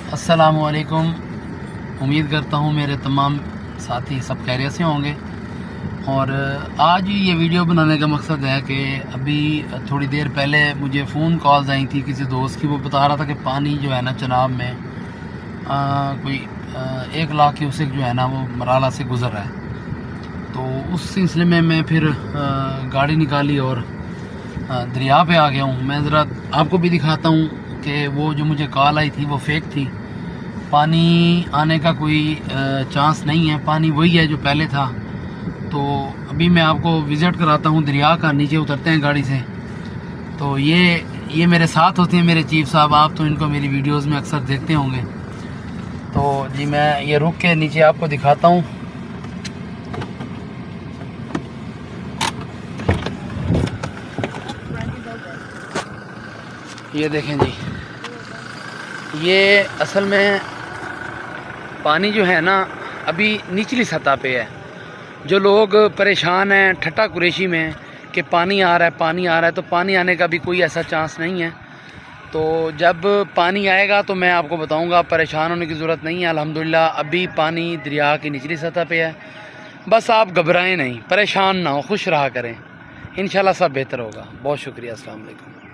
अस्सलामुअलैकुम। उम्मीद करता हूँ मेरे तमाम साथी सब खैरियत से होंगे। और आज ये वीडियो बनाने का मकसद है कि अभी थोड़ी देर पहले मुझे फ़ोन कॉल्स आई थी किसी दोस्त की। वो बता रहा था कि पानी जो है ना चनाब में कोई 1 लाख क्यूसेक जो है ना वो मराला से गुज़र रहा है। तो उस सिलसिले में मैं फिर गाड़ी निकाली और दरिया पे आ गया हूँ। मैं ज़रा आपको भी दिखाता हूँ कि वो जो मुझे कॉल आई थी वो फेक थी। पानी आने का कोई चांस नहीं है, पानी वही है जो पहले था। तो अभी मैं आपको विज़िट कराता हूँ दरिया का। नीचे उतरते हैं गाड़ी से। तो ये मेरे साथ होते हैं मेरे चीफ साहब। आप तो इनको मेरी वीडियोस में अक्सर देखते होंगे। तो जी मैं ये रुक के नीचे आपको दिखाता हूँ। ये देखें जी, ये असल में पानी जो है ना अभी निचली सतह पे है। जो लोग परेशान हैं ठट्टा कुरेशी में कि पानी आ रहा है पानी आ रहा है, तो पानी आने का भी कोई ऐसा चांस नहीं है। तो जब पानी आएगा तो मैं आपको बताऊंगा। परेशान होने की ज़रूरत नहीं है। अल्हम्दुलिल्लाह अभी पानी दरिया की निचली सतह पे है। बस आप घबराएं नहीं, परेशान ना हो, खुश रहा करें। इंशाल्लाह सब बेहतर होगा। बहुत शुक्रिया। अस्सलाम वालेकुम।